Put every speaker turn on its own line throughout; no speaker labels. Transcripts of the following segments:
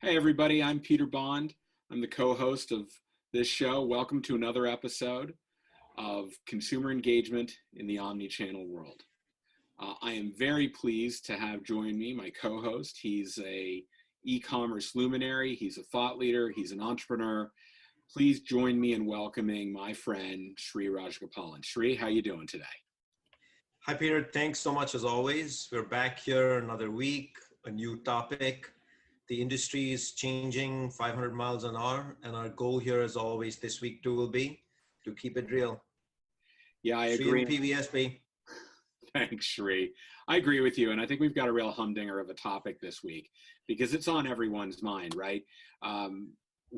Hey everybody, I'm Peter Bond. I'm the co-host of this show. Welcome to another episode of Consumer Engagement in the Omnichannel World. I am very pleased to have join me my co-host. He's a e-commerce luminary, he's a thought leader, he's an entrepreneur. Please join me in welcoming my friend Sri Rajagopalan. Sri, how you doing today?
Hi, Peter. Thanks so much as always. We're back here another week, a new topic. The industry is changing 500 miles an hour, and our goal here, as always, this week too will be to keep it real.
Yeah, I
Sri
agree.
and PVSB.
Thanks, Sri. I agree with you, and I think we've got a real humdinger of a topic this week because it's on everyone's mind, right?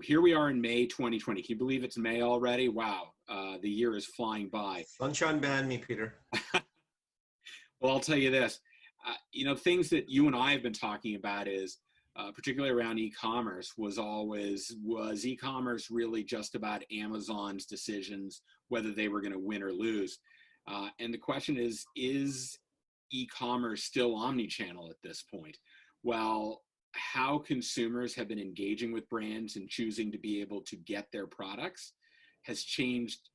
Here we are in May 2020. Can you believe it's May already? Wow, the year is flying by.
Sunshine behind me, Peter.
Well, I'll tell you this. Things that you and I have been talking about is, particularly around e-commerce, was e-commerce really just about Amazon's decisions, whether they were going to win or lose? And the question is e-commerce still omni-channel at this point? Well, how consumers have been engaging with brands and choosing to be able to get their products has changed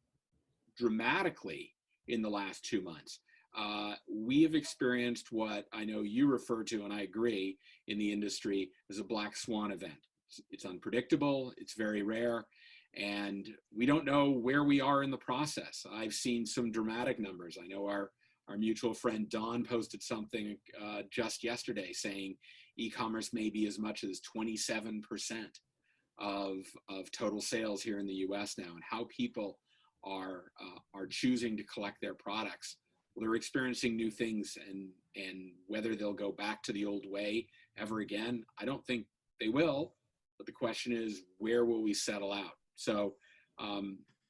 dramatically in the last 2 months. We have experienced what I know you refer to, and I agree, in the industry as a black swan event. It's unpredictable, it's very rare, and we don't know where we are in the process. I've seen some dramatic numbers. I know our mutual friend Don posted something just yesterday saying e-commerce may be as much as 27% of total sales here in the US now, and how people are choosing to collect their products. Well, they're experiencing new things, and whether they'll go back to the old way ever again, I don't think they will. But the question is, where will we settle out? So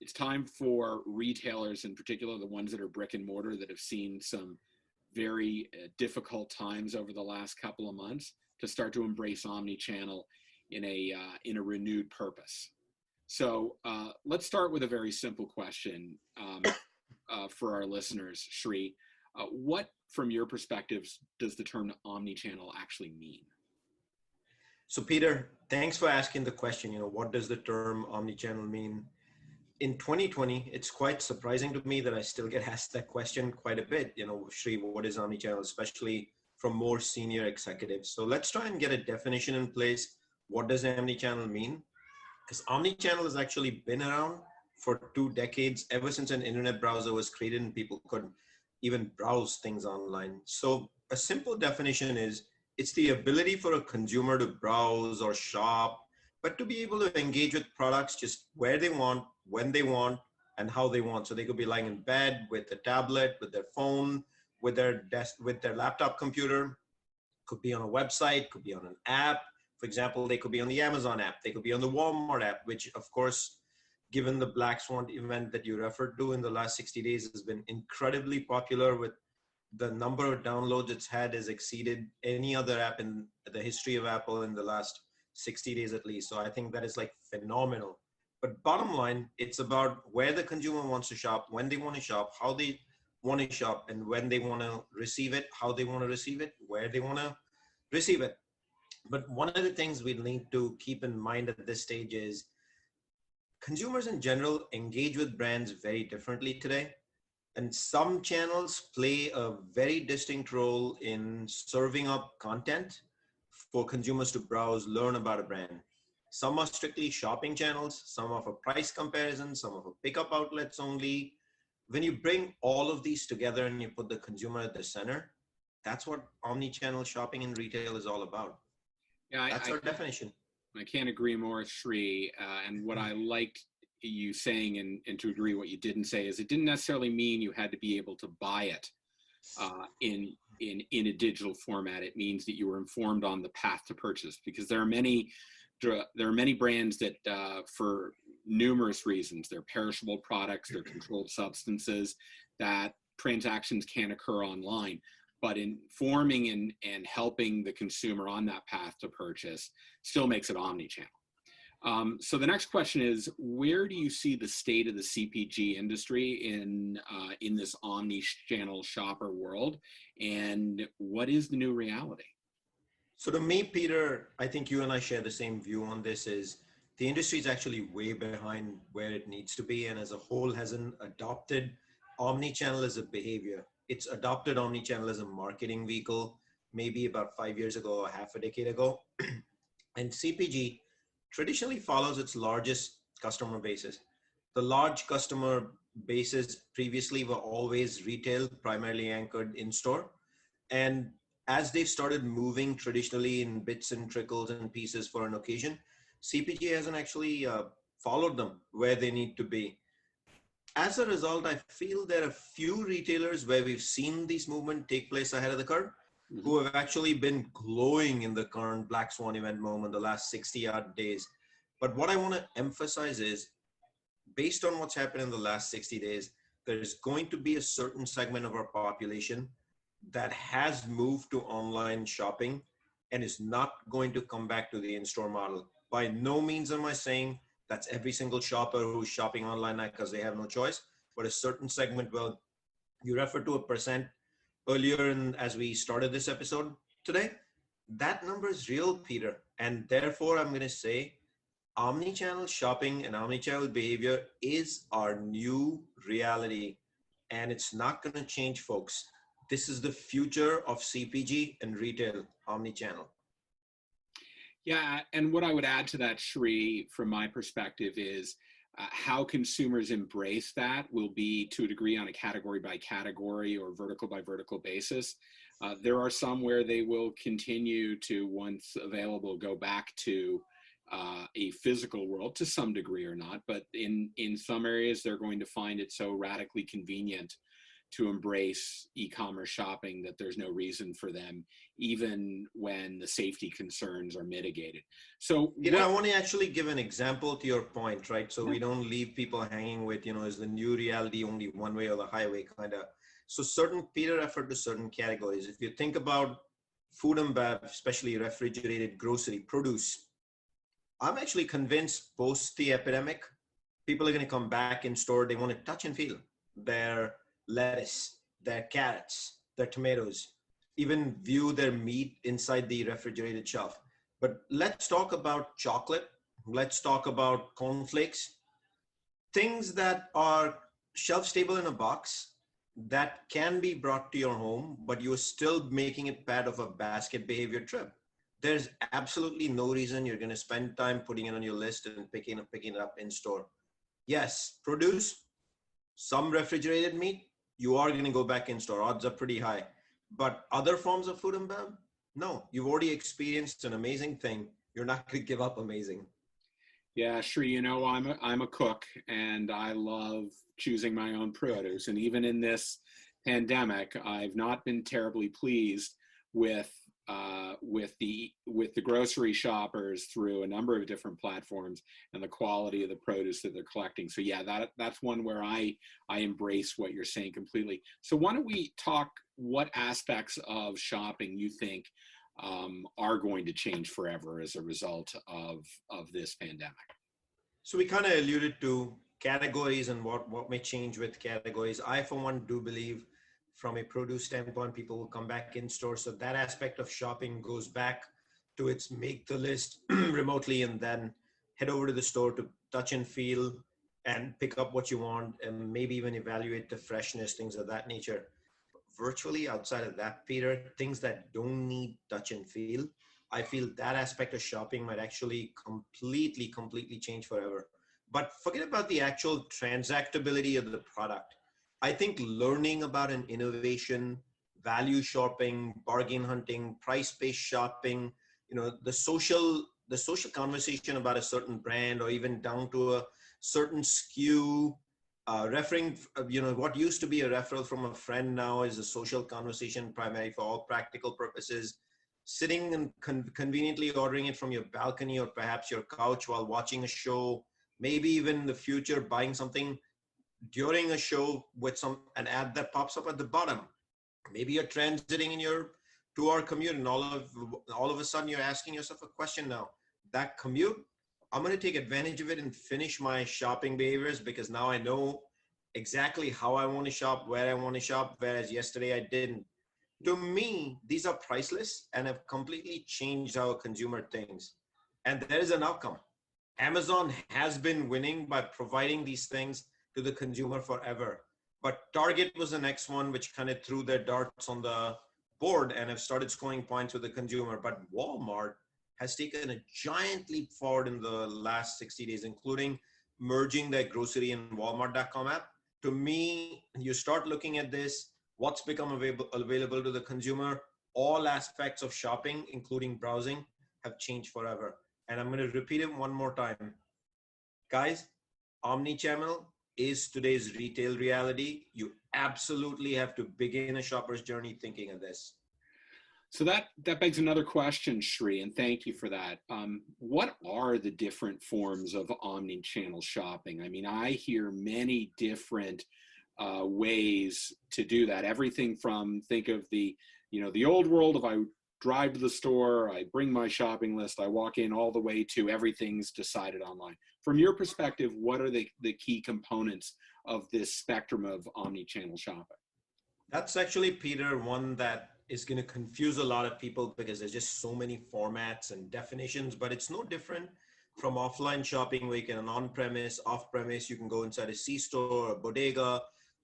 it's time for retailers, in particular the ones that are brick and mortar, that have seen some very difficult times over the last couple of months, to start to embrace omni-channel in a renewed purpose. So let's start with a very simple question. For our listeners, Sri, what, from your perspectives, does the term omnichannel actually mean?
So, Peter, thanks for asking the question. What does the term omnichannel mean? In 2020, it's quite surprising to me that I still get asked that question quite a bit. Sri, what is omnichannel, especially from more senior executives? So let's try and get a definition in place. What does omnichannel mean? Because omnichannel has actually been around for 2 decades, ever since an internet browser was created and people could even browse things online. So a simple definition is, it's the ability for a consumer to browse or shop, but to be able to engage with products just where they want, when they want, and how they want. So they could be lying in bed with a tablet, with their phone, with their desk, with their laptop computer, could be on a website, could be on an app. For example, they could be on the Amazon app, they could be on the Walmart app, which of course, given the Black Swan event that you referred to in the last 60 days, has been incredibly popular. With the number of downloads it's had has exceeded any other app in the history of Apple in the last 60 days at least. So I think that is like phenomenal. But bottom line, it's about where the consumer wants to shop, when they want to shop, how they want to shop, and when they want to receive it, how they want to receive it, where they want to receive it. But one of the things we need to keep in mind at this stage is, consumers in general engage with brands very differently today. And some channels play a very distinct role in serving up content for consumers to browse, learn about a brand. Some are strictly shopping channels, some are for price comparison, some are for pickup outlets only. When you bring all of these together and you put the consumer at the center, that's what omni-channel shopping in retail is all about.
Yeah,
that's our definition.
I can't agree more, Sri. And what I liked you saying, and to agree what you didn't say, is it didn't necessarily mean you had to be able to buy it in a digital format. It means that you were informed on the path to purchase, because there are many brands that, for numerous reasons, they're perishable products, they're controlled substances, that transactions can occur online. But informing and helping the consumer on that path to purchase still makes it omni-channel. So the next question is, where do you see the state of the CPG industry in this omni-channel shopper world, and what is the new reality?
So to me, Peter, I think you and I share the same view on this is the industry is actually way behind where it needs to be. And as a whole hasn't adopted omni-channel as a behavior. It's adopted omni-channel as a marketing vehicle, maybe about 5 years ago or half a decade ago. And CPG traditionally follows its largest customer bases. The large customer bases previously were always retail, primarily anchored in store. And as they've started moving traditionally in bits and trickles and pieces for an occasion, CPG hasn't actually followed them where they need to be. As a result, I feel there are few retailers where we've seen these movement take place ahead of the curve
Mhm.
who have actually been glowing in the current Black Swan event moment the last 60 odd days. But what I want to emphasize is based on what's happened in the last 60 days, there's going to be a certain segment of our population that has moved to online shopping and is not going to come back to the in-store model. By no means am I saying that's every single shopper who's shopping online because they have no choice, but a certain segment, well, you referred to a percent earlier as we started this episode today. That number is real, Peter. And therefore, I'm going to say omni-channel shopping and omni-channel behavior is our new reality, and it's not going to change, folks. This is the future of CPG and retail, omni-channel.
Yeah, and what I would add to that, Shri, from my perspective, is how consumers embrace that will be to a degree on a category by category or vertical by vertical basis. There are some where they will continue to, once available, go back to a physical world to some degree or not, but in some areas they're going to find it so radically convenient to embrace e-commerce shopping that there's no reason for them, even when the safety concerns are mitigated. So
Peter, I want to actually give an example to your point, right? So
yeah.
we don't leave people hanging with, is the new reality only one way or the highway kind of. So certain, Peter referred to certain categories. If you think about food and bev, especially refrigerated grocery, produce, I'm actually convinced post the epidemic, people are going to come back in store. They want to touch and feel their lettuce, their carrots, their tomatoes, even view their meat inside the refrigerated shelf. But let's talk about chocolate. Let's talk about cornflakes, things that are shelf stable in a box that can be brought to your home, but you're still making it part of a basket behavior trip. There's absolutely no reason you're going to spend time putting it on your list and picking it up in store. Yes, produce, some refrigerated meat, you are going to go back in store. Odds are pretty high. But other forms of food and bev, no, you've already experienced an amazing thing. You're not going to give up amazing.
Yeah, Shri, I'm a cook and I love choosing my own produce. And even in this pandemic, I've not been terribly pleased with the grocery shoppers through a number of different platforms and the quality of the produce that they're collecting. So yeah, that's one where I embrace what you're saying completely. So why don't we talk what aspects of shopping you think are going to change forever as a result of this pandemic?
So we kind of alluded to categories and what may change with categories. I, for one, do believe from a produce standpoint, people will come back in store. So that aspect of shopping goes back to its make the list remotely and then head over to the store to touch and feel and pick up what you want and maybe even evaluate the freshness, things of that nature. Virtually outside of that, Peter, things that don't need touch and feel, I feel that aspect of shopping might actually completely change forever. But forget about the actual transactability of the product. I think learning about an innovation, value shopping, bargain hunting, price-based shopping, the social conversation about a certain brand or even down to a certain SKU, referring, what used to be a referral from a friend now is a social conversation primarily for all practical purposes. Sitting and conveniently ordering it from your balcony or perhaps your couch while watching a show, maybe even in the future buying something during a show with an ad that pops up at the bottom. Maybe you're transiting in your 2-hour commute and all of a sudden you're asking yourself a question now. That commute, I'm going to take advantage of it and finish my shopping behaviors because now I know exactly how I want to shop, where I want to shop, whereas yesterday I didn't. To me, these are priceless and have completely changed how a consumer thinks. And there is an outcome. Amazon has been winning by providing these things to the consumer forever. But Target was the next one, which kind of threw their darts on the board and have started scoring points with the consumer. But Walmart has taken a giant leap forward in the last 60 days, including merging their grocery and Walmart.com app. To me, you start looking at this, what's become available to the consumer, all aspects of shopping, including browsing, have changed forever. And I'm going to repeat it one more time. Guys, omnichannel is today's retail reality. You absolutely have to begin a shopper's journey thinking of this.
So that begs another question, Shri, and thank you for that. What are the different forms of omni-channel shopping? I mean, I hear many different ways to do that. Everything from, think of the old world, if I drive to the store, I bring my shopping list, I walk in, all the way to everything's decided online. From your perspective, what are the key components of this spectrum of omni-channel shopping?
That's actually, Peter, one that is going to confuse a lot of people because there's just so many formats and definitions, but it's no different from offline shopping where you can on-premise, off-premise, you can go inside a C-store, a bodega,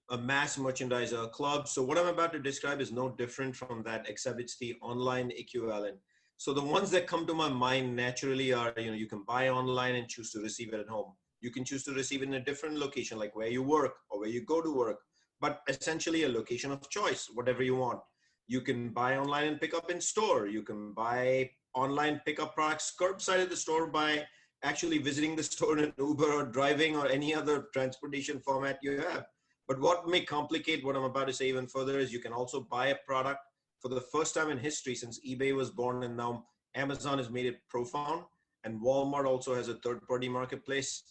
a mass merchandiser, a club. So what I'm about to describe is no different from that, except it's the online equivalent. So the ones that come to my mind naturally are, you can buy online and choose to receive it at home. You can choose to receive it in a different location, like where you work or where you go to work, but essentially a location of choice, whatever you want. You can buy online and pick up in store. You can buy online, pick up products curbside at the store by actually visiting the store in an Uber or driving or any other transportation format you have. But what may complicate what I'm about to say even further is you can also buy a product for the first time in history since eBay was born, and now Amazon has made it profound, and Walmart also has a third-party marketplace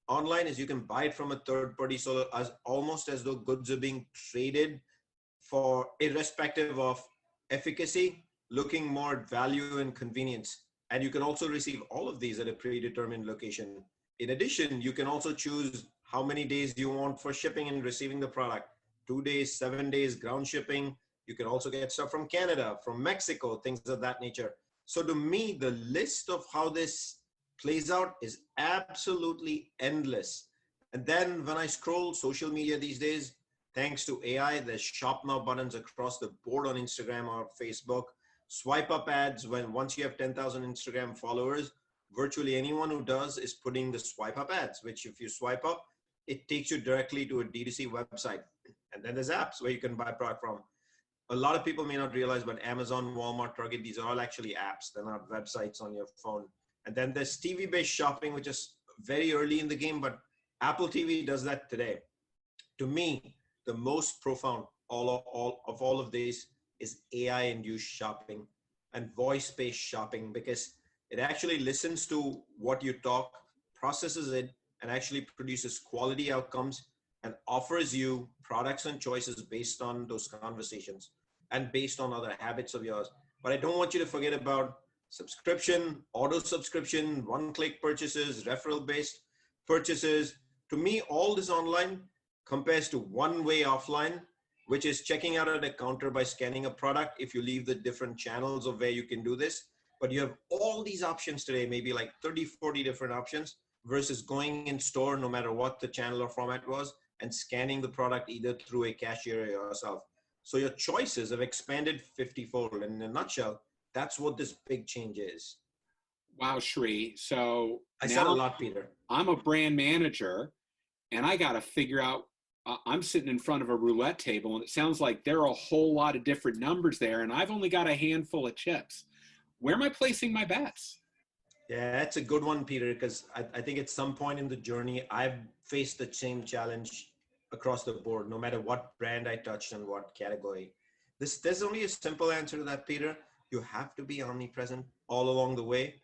online, is you can buy it from a third party, so as almost as though goods are being traded for, irrespective of efficacy, looking more at value and convenience. And you can also receive all of these at a predetermined location. In addition, you can also choose how many days you want for shipping and receiving the product. 2 days, 7 days, ground shipping. You can also get stuff from Canada, from Mexico, things of that nature. So to me, the list of how this plays out is absolutely endless. And then when I scroll social media these days, thanks to AI, there's shop now buttons across the board on Instagram or Facebook. Swipe up ads, once you have 10,000 Instagram followers, virtually anyone who does is putting the swipe up ads, which if you swipe up, it takes you directly to a D2C website. And then there's apps where you can buy product from. A lot of people may not realize, but Amazon, Walmart, Target, these are all actually apps. They're not websites on your phone. And then there's TV-based shopping, which is very early in the game, but Apple TV does that today. To me, the most profound of all of these is AI-induced shopping and voice-based shopping, because it actually listens to what you talk, processes it, and actually produces quality outcomes and offers you products and choices based on those conversations and based on other habits of yours. But I don't want you to forget about subscription, auto subscription, one-click purchases, referral-based purchases. To me, all this online compares to one-way offline, which is checking out at a counter by scanning a product if you leave the different channels of where you can do this. But you have all these options today, maybe like 30, 40 different options, versus going in store, no matter what the channel or format was, and scanning the product either through a cashier or yourself. So your choices have expanded 50-fold. And in a nutshell, that's what this big change is.
Wow, Shri. So
I said a lot, Peter.
I'm a brand manager, and I got to figure out, I'm sitting in front of a roulette table, and it sounds like there are a whole lot of different numbers there, and I've only got a handful of chips. Where am I placing my bets?
Yeah, that's a good one, Peter, because I think at some point in the journey, I've faced the same challenge across the board, no matter what brand I touched and what category. There's only a simple answer to that, Peter. You have to be omnipresent all along the way.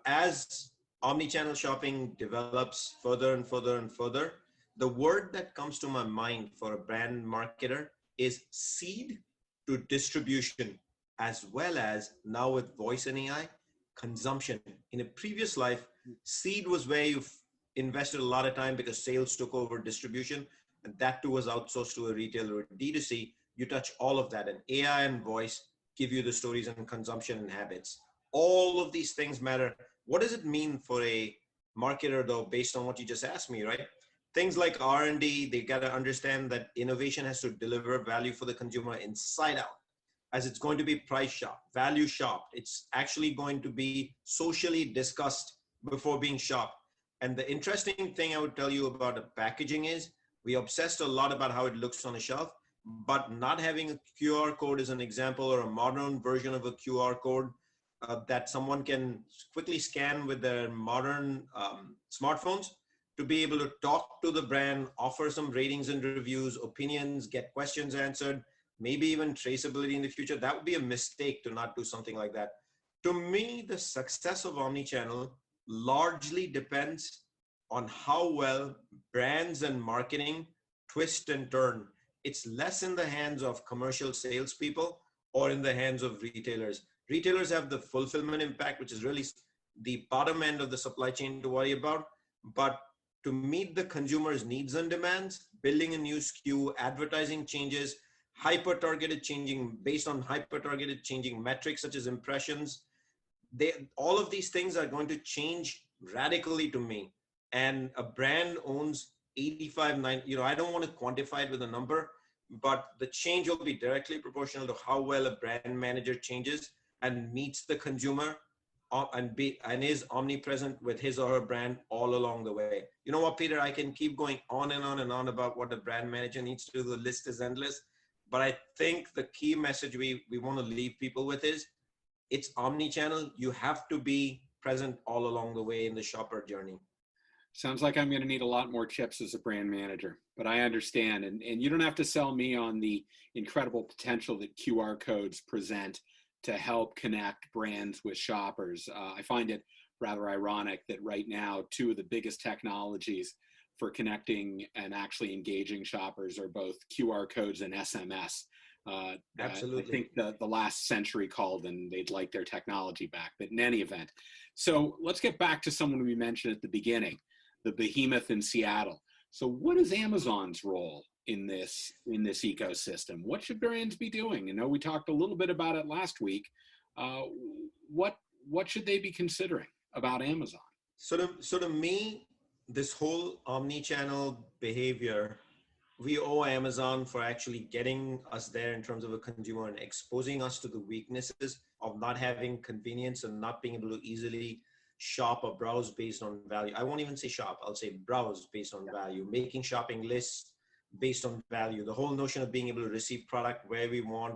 As omnichannel shopping develops further and further and further, the word that comes to my mind for a brand marketer is seed to distribution, as well as now with voice and AI, consumption. In a previous life, seed was where you invested a lot of time because sales took over distribution, and that too was outsourced to a retailer or D2C. you touch all of that. And AI and voice give you the stories and consumption and habits. All of these things matter. What does it mean for a marketer though, based on what you just asked me, right? Things like R&D, they got to understand that innovation has to deliver value for the consumer inside out, as it's going to be price shopped, value shopped. It's actually going to be socially discussed before being shopped. And the interesting thing I would tell you about the packaging is we obsessed a lot about how it looks on a shelf, but not having a QR code as an example, or a modern version of a QR code that someone can quickly scan with their modern smartphones to be able to talk to the brand, offer some ratings and reviews, opinions, get questions answered, maybe even traceability in the future. That would be a mistake to not do something like that. To me, the success of omnichannel largely depends on how well brands and marketing twist and turn. It's less in the hands of commercial salespeople or in the hands of retailers. Retailers have the fulfillment impact, which is really the bottom end of the supply chain to worry about. But to meet the consumer's needs and demands, building a new SKU, advertising changes, hyper-targeted changing based on hyper-targeted changing metrics such as impressions, all of these things are going to change radically to me. And a brand owns 85, 90, I don't want to quantify it with a number, but the change will be directly proportional to how well a brand manager changes and meets the consumer and is omnipresent with his or her brand all along the way. You know what, Peter, I can keep going on and on and on about what a brand manager needs to do. The list is endless, but I think the key message we want to leave people with is it's omnichannel. You have to be present all along the way in the shopper journey.
Sounds like I'm going to need a lot more chips as a brand manager, but I understand. And you don't have to sell me on the incredible potential that QR codes present to help connect brands with shoppers. I find it rather ironic that right now, two of the biggest technologies for connecting and actually engaging shoppers are both QR codes and SMS.
Absolutely.
I think the last century called and they'd like their technology back, but in any event. So let's get back to someone we mentioned at the beginning, the behemoth in Seattle. So what is Amazon's role in this ecosystem? What should brands be doing? You know, we talked a little bit about it last week. What should they be considering about Amazon?
So to me, this whole omni-channel behavior, we owe Amazon for actually getting us there in terms of a consumer and exposing us to the weaknesses of not having convenience and not being able to easily shop or browse based on value. I won't even say shop, I'll say browse based on value, making shopping lists based on value, the whole notion of being able to receive product where we want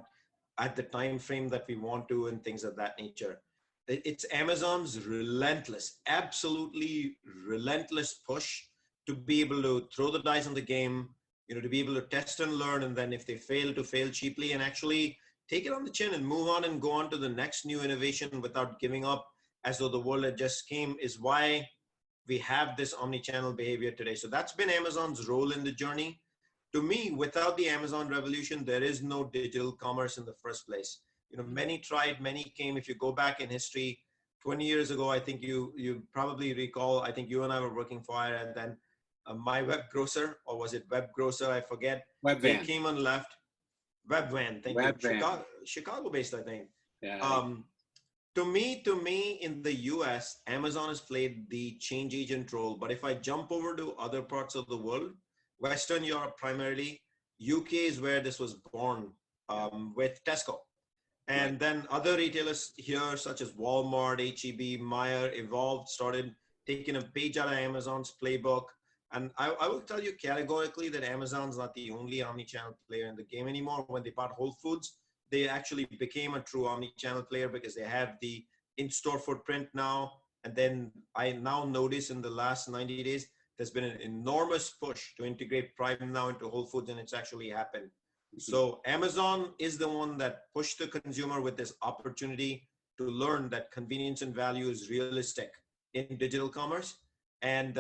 at the time frame that we want to, and things of that nature. It's Amazon's relentless, absolutely relentless push to be able to throw the dice on the game, to be able to test and learn, and then if they fail, to fail cheaply and actually take it on the chin and move on and go on to the next new innovation without giving up as though the world had just came, is why we have this omni-channel behavior today. So that's been Amazon's role in the journey. To me, without the Amazon revolution, there is no digital commerce in the first place. Many tried, many came. If you go back in history, 20 years ago, I think you probably recall, I think you and I were working for it, and then My Web Grocer, or was it Web Grocer? I forget.
Webvan.
They came on left. Webvan, thank
Webvan.
you. Chicago-based, I think.
Yeah.
To me, in the US, Amazon has played the change agent role. But if I jump over to other parts of the world, Western Europe primarily, UK is where this was born with Tesco. And then other retailers here, such as Walmart, H-E-B, Meijer, evolved, started taking a page out of Amazon's playbook. And I will tell you categorically that Amazon's not the only omnichannel player in the game anymore. When they bought Whole Foods, they actually became a true omnichannel player because they have the in-store footprint now. And then I now notice in the last 90 days, there's been an enormous push to integrate Prime now into Whole Foods, and it's actually happened. So Amazon is the one that pushed the consumer with this opportunity to learn that convenience and value is realistic in digital commerce. And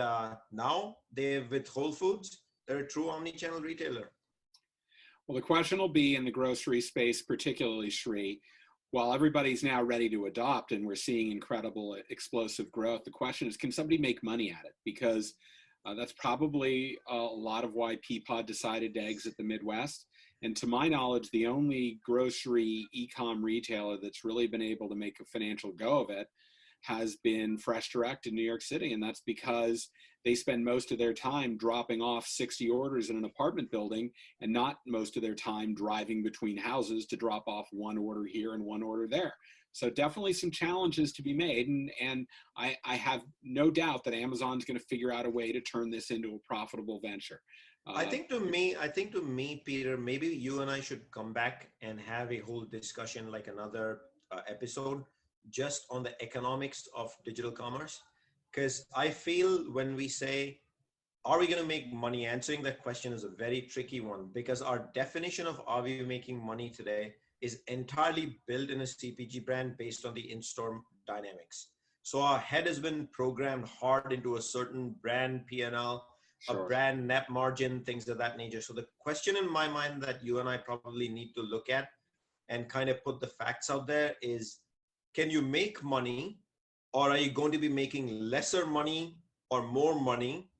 now with Whole Foods, they're a true omnichannel retailer.
Well, the question will be in the grocery space, particularly, Sri, while everybody's now ready to adopt and we're seeing incredible explosive growth, the question is, can somebody make money at it? Because that's probably a lot of why Peapod decided to exit the Midwest. And to my knowledge, the only grocery e-com retailer that's really been able to make a financial go of it has been Fresh Direct in New York City. And that's because they spend most of their time dropping off 60 orders in an apartment building and not most of their time driving between houses to drop off one order here and one order there. So definitely some challenges to be made. And I have no doubt that Amazon's going to figure out a way to turn this into a profitable venture.
I think to me, Peter, maybe you and I should come back and have a whole discussion, like another episode, just on the economics of digital commerce. Because I feel when we say, are we going to make money? Answering that question is a very tricky one, because our definition of are we making money today is entirely built in a CPG brand based on the in-store dynamics. So our head has been programmed hard into a certain brand P&L,
Sure.
a brand net margin, things of that nature. So the question in my mind that you and I probably need to look at and kind of put the facts out there is, can you make money, or are you going to be making lesser money or more money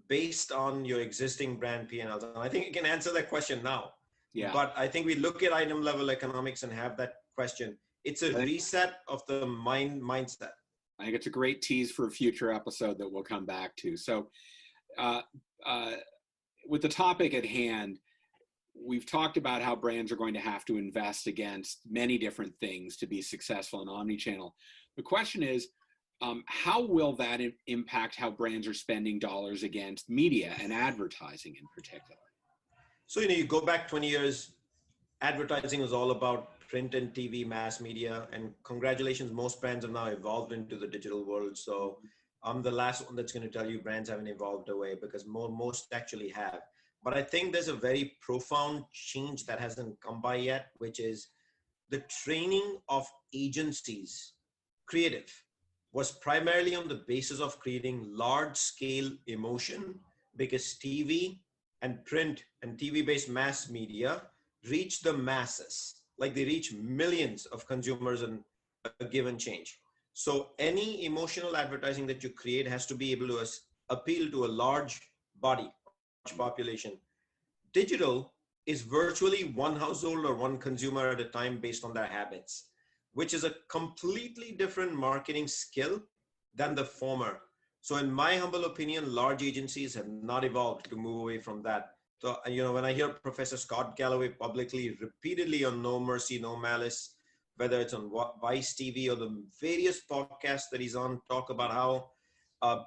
based on your existing brand P&Ls? And I think you can answer that question now.
Yeah.
But I think we look at item level economics and have that question. It's a reset of the mindset.
I think it's a great tease for a future episode that we'll come back to. So with the topic at hand, we've talked about how brands are going to have to invest against many different things to be successful in omnichannel. The question is, how will that impact how brands are spending dollars against media and advertising in particular?
So, you go back 20 years, advertising was all about print and TV, mass media, and congratulations, most brands have now evolved into the digital world. So I'm the last one that's going to tell you brands haven't evolved away, because most actually have. But I think there's a very profound change that hasn't come by yet, which is the training of agencies, creative, was primarily on the basis of creating large scale emotion, because TV and print and TV-based mass media reach the masses, like they reach millions of consumers in a given change. So any emotional advertising that you create has to be able to appeal to a large body, large population. Digital is virtually one household or one consumer at a time based on their habits, which is a completely different marketing skill than the former. So in my humble opinion, large agencies have not evolved to move away from that. So, when I hear Professor Scott Galloway publicly, repeatedly on No Mercy, No Malice, whether it's on Vice TV or the various podcasts that he's on, talk about how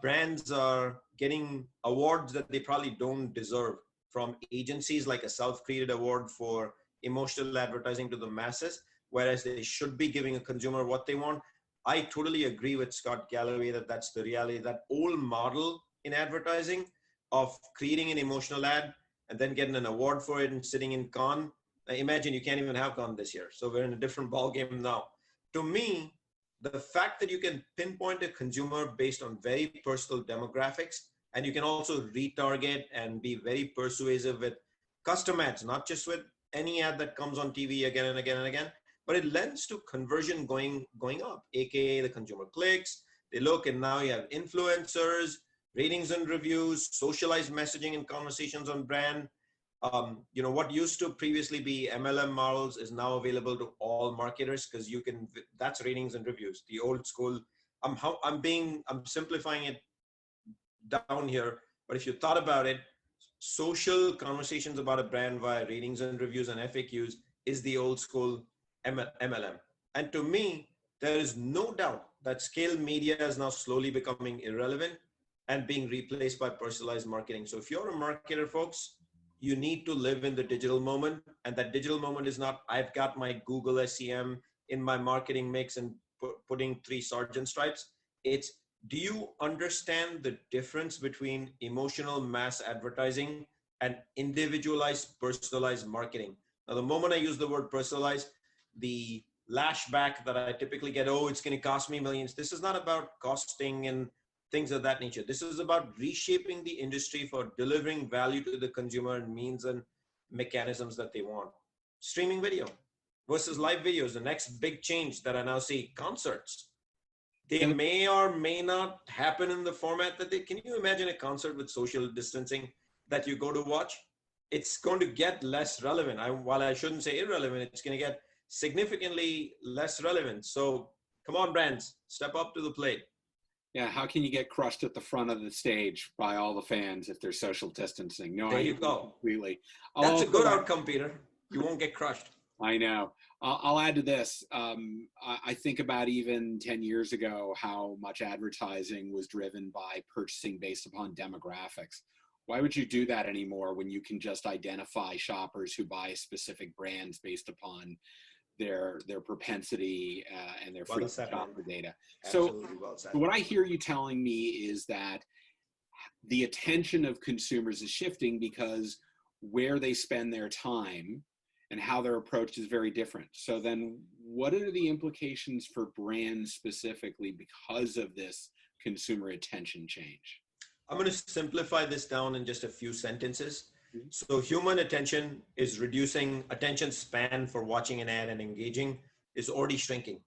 brands are getting awards that they probably don't deserve from agencies, like a self-created award for emotional advertising to the masses, whereas they should be giving a consumer what they want. I totally agree with Scott Galloway that that's the reality. That old model in advertising of creating an emotional ad and then getting an award for it and sitting in Cannes. Imagine you can't even have Cannes this year. So we're in a different ballgame now. To me, the fact that you can pinpoint a consumer based on very personal demographics, and you can also retarget and be very persuasive with custom ads, not just with any ad that comes on TV again and again and again, but it lends to conversion going up, AKA the consumer clicks, they look, and now you have influencers, ratings and reviews, socialized messaging and conversations on brand. What used to previously be MLM models is now available to all marketers, because that's ratings and reviews. The old school, I'm simplifying it down here, but if you thought about it, social conversations about a brand via ratings and reviews and FAQs is the old school MLM. And to me, there is no doubt that scale media is now slowly becoming irrelevant and being replaced by personalized marketing. So if you're a marketer, folks, you need to live in the digital moment. And that digital moment is not, I've got my Google SEM in my marketing mix and putting 3 sergeant stripes. It's, do you understand the difference between emotional mass advertising and individualized, personalized marketing? Now, the moment I use the word personalized, the lashback that I typically get, oh, it's going to cost me millions. This is not about costing and things of that nature. This is about reshaping the industry for delivering value to the consumer and means and mechanisms that they want. Streaming video versus live videos. The next big change that I now see, concerts. They may or may not happen in the format that can you imagine a concert with social distancing that you go to watch? it's going to get less relevant. While I shouldn't say irrelevant, it's going to get significantly less relevant. So come on, brands, step up to the plate.
Yeah, how can you get crushed at the front of the stage by all the fans if there's social distancing? No,
There
I
you
agree
go.
completely.
That's a good outcome, Peter. You won't get crushed.
I know. I'll add to this. I think about even 10 years ago, how much advertising was driven by purchasing based upon demographics. Why would you do that anymore when you can just identify shoppers who buy specific brands based upon their propensity and their free shopper data?
Absolutely well said.
So what I hear you telling me is that the attention of consumers is shifting because where they spend their time and how they're approached is very different. So then what are the implications for brands specifically because of this consumer attention change?
I'm going to simplify this down in just a few sentences. So human attention is reducing. Attention span for watching an ad and engaging is already shrinking.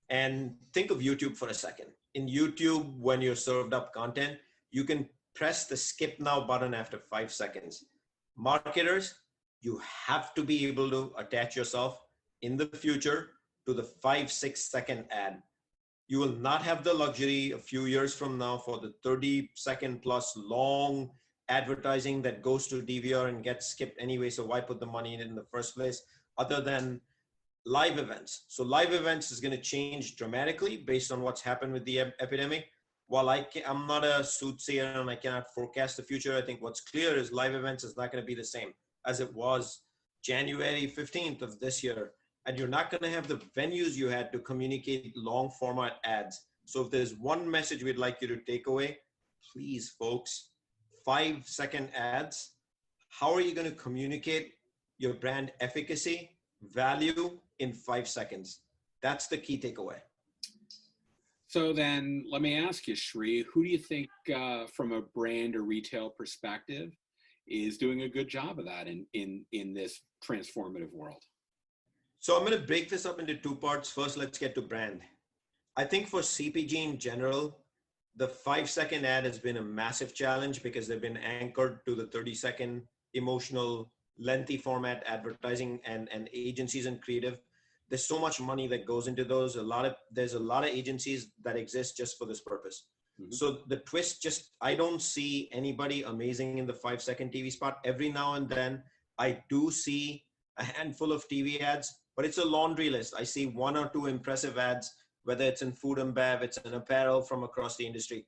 And think of YouTube for a second. In YouTube, when you're served up content, you can press the skip now button after 5 seconds. Marketers, you have to be able to attach yourself in the future to the 5-6 second ad. You will not have the luxury a few years from now for the 30-second plus long advertising that goes to DVR and gets skipped anyway. So why put the money in it in the first place other than live events? So live events is going to change dramatically based on what's happened with the epidemic. While I'm not a soothsayer and I cannot forecast the future, I think what's clear is live events is not going to be the same as it was January 15th of this year. And you're not going to have the venues you had to communicate long format ads. So if there's one message we'd like you to take away, please, folks, 5-second ads. How are you going to communicate your brand efficacy, value in 5 seconds? That's the key takeaway.
So then let me ask you, Shri, who do you think from a brand or retail perspective is doing a good job of that in this transformative world?
So I'm going to break this up into two parts. First, let's get to brand. I think for CPG in general, the 5-second ad has been a massive challenge because they've been anchored to the 30-second emotional, lengthy format advertising and agencies and creative. There's so much money that goes into those. There's a lot of agencies that exist just for this purpose. Mm-hmm. So the twist, I don't see anybody amazing in the 5-second TV spot. Every now and then I do see a handful of TV ads, but it's a laundry list. I see 1 or 2 impressive ads, whether it's in food and bev, it's in apparel from across the industry.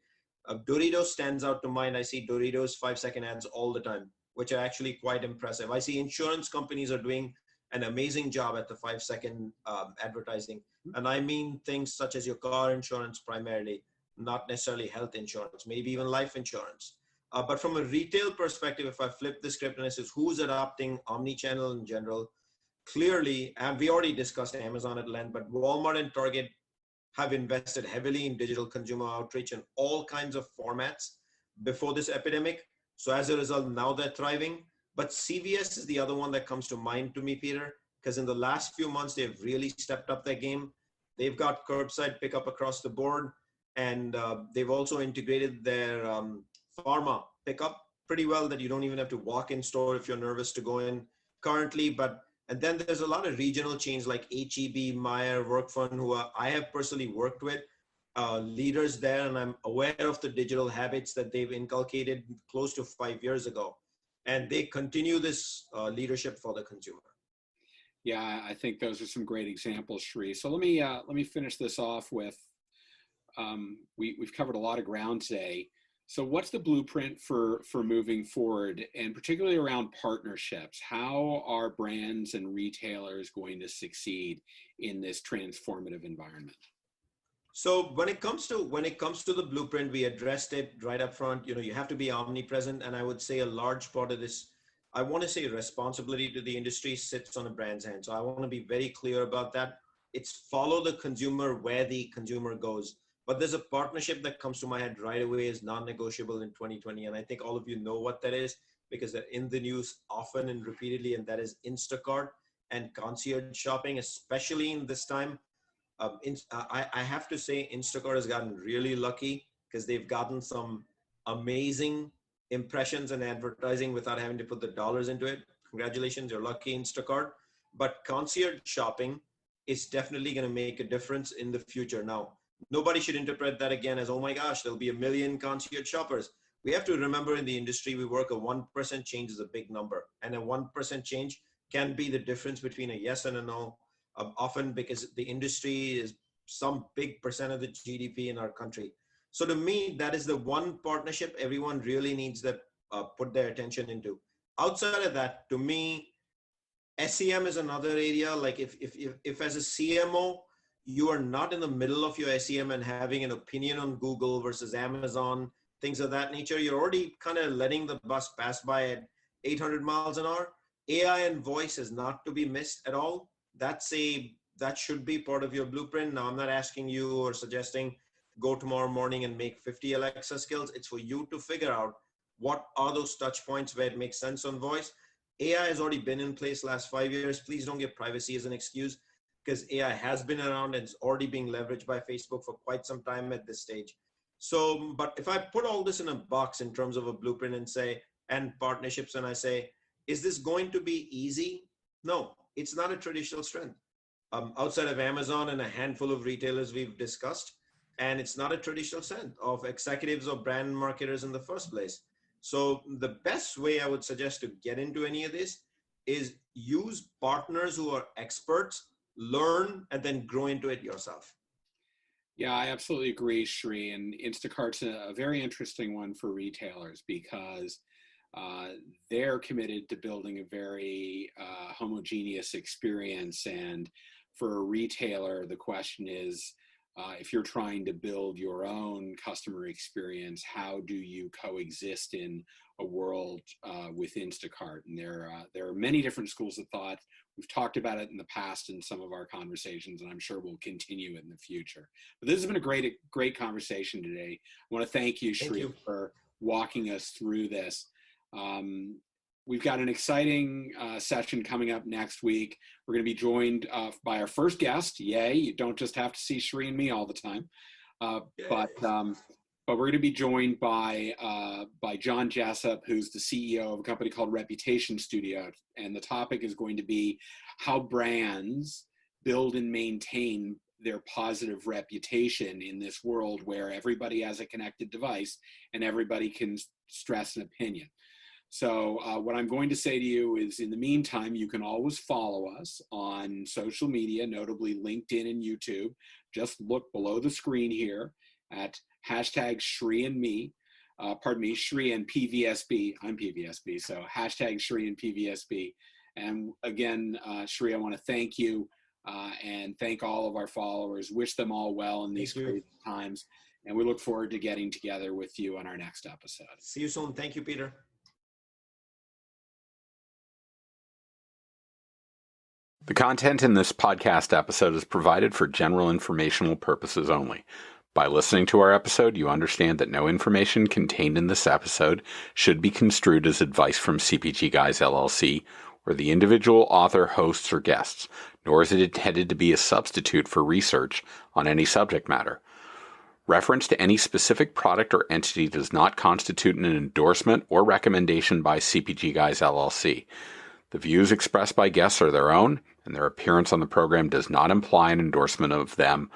Doritos stands out to mind. I see Doritos 5-second ads all the time, which are actually quite impressive. I see insurance companies are doing an amazing job at the 5-second advertising. And I mean things such as your car insurance primarily, not necessarily health insurance, maybe even life insurance. But from a retail perspective, if I flip the script and I say, who's adopting omnichannel in general? Clearly, and we already discussed Amazon at length, but Walmart and Target have invested heavily in digital consumer outreach in all kinds of formats before this epidemic. So as a result, now they're thriving. But CVS is the other one that comes to mind to me, Peter, because in the last few months, they've really stepped up their game. They've got curbside pickup across the board, and they've also integrated their pharma pickup pretty well that you don't even have to walk in store if you're nervous to go in currently. And then there's a lot of regional chains like HEB, Meyer, Workfront, who I have personally worked with, leaders there, and I'm aware of the digital habits that they've inculcated close to 5 years ago. And they continue this leadership for the consumer.
Yeah, I think those are some great examples, Shri. So let me finish this off with, we've covered a lot of ground today. So what's the blueprint for moving forward, and particularly around partnerships? How are brands and retailers going to succeed in this transformative environment?
So when it comes to the blueprint, we addressed it right up front. You have to be omnipresent, and I would say a large part of this, I want to say responsibility to the industry sits on a brand's hand. So I want to be very clear about that. It's follow the consumer where the consumer goes. But there's a partnership that comes to my head right away is non-negotiable in 2020. And I think all of you know what that is because they're in the news often and repeatedly, and that is Instacart and concierge shopping, especially in this time. I have to say Instacart has gotten really lucky because they've gotten some amazing impressions and advertising without having to put the dollars into it, congratulations, you're lucky, Instacart. But concierge shopping is definitely going to make a difference in the future. Now, nobody should interpret that again as, oh my gosh, there'll be a million concierge shoppers. We have to remember in the industry we work, a 1% change is a big number. And a 1% change can be the difference between a yes and a no, often because the industry is some big percent of the GDP in our country. So to me, that is the one partnership everyone really needs to put their attention into. Outside of that, to me, SEM is another area. Like if as a CMO, you are not in the middle of your SEM and having an opinion on Google versus Amazon, things of that nature, you're already kind of letting the bus pass by at 800 miles an hour. AI and voice is not to be missed at all. That should be part of your blueprint. Now, I'm not asking you or suggesting go tomorrow morning and make 50 Alexa skills. It's for you to figure out what are those touch points where it makes sense on voice. AI has already been in place last 5 years. Please don't give privacy as an excuse, because AI has been around and it's already being leveraged by Facebook for quite some time at this stage. So, but if I put all this in a box in terms of a blueprint and partnerships, and I say, is this going to be easy? No, it's not a traditional strength. Outside of Amazon and a handful of retailers we've discussed, and it's not a traditional strength of executives or brand marketers in the first place. So the best way I would suggest to get into any of this is use partners who are experts, learn, and then grow into it yourself.
Yeah, I absolutely agree, Shri. And Instacart's a very interesting one for retailers because they're committed to building a very homogeneous experience. And for a retailer, the question is, if you're trying to build your own customer experience, how do you coexist in a world with Instacart? And there are many different schools of thought. We've talked about it in the past in some of our conversations, and I'm sure we'll continue it in the future. But this has been a great conversation today. I want to thank you, Shri, for walking us through this. We've got an exciting session coming up next week. We're going to be joined by our first guest. Yay, you don't just have to see Shri and me all the time. But we're going to be joined by John Jessup, who's the CEO of a company called Reputation Studio. And the topic is going to be how brands build and maintain their positive reputation in this world where everybody has a connected device and everybody can stress an opinion. So what I'm going to say to you is, in the meantime, you can always follow us on social media, notably LinkedIn and YouTube. Just look below the screen here at hashtag Shri and me, Shri and PVSB. I'm PVSB, so hashtag Shri and PVSB. And again, Shri, I want to thank you and thank all of our followers. Wish them all well in these crazy times. And we look forward to getting together with you on our next episode.
See you soon. Thank you, Peter.
The content in this podcast episode is provided for general informational purposes only. By listening to our episode, you understand that no information contained in this episode should be construed as advice from CPGGUYS LLC or the individual author, hosts, or guests, nor is it intended to be a substitute for research on any subject matter. Reference to any specific product or entity does not constitute an endorsement or recommendation by CPGGUYS LLC. The views expressed by guests are their own, and their appearance on the program does not imply an endorsement of them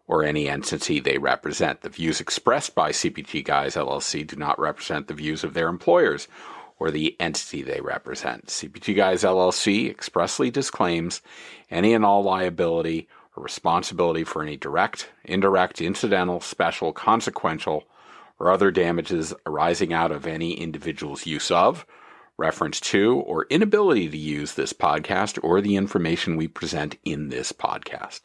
or any entity they represent. The views expressed by CPGGUYS LLC do not represent the views of their employers or the entity they represent. CPGGUYS LLC expressly disclaims any and all liability or responsibility for any direct, indirect, incidental, special, consequential, or other damages arising out of any individual's use of, reference to, or inability to use this podcast or the information we present in this podcast.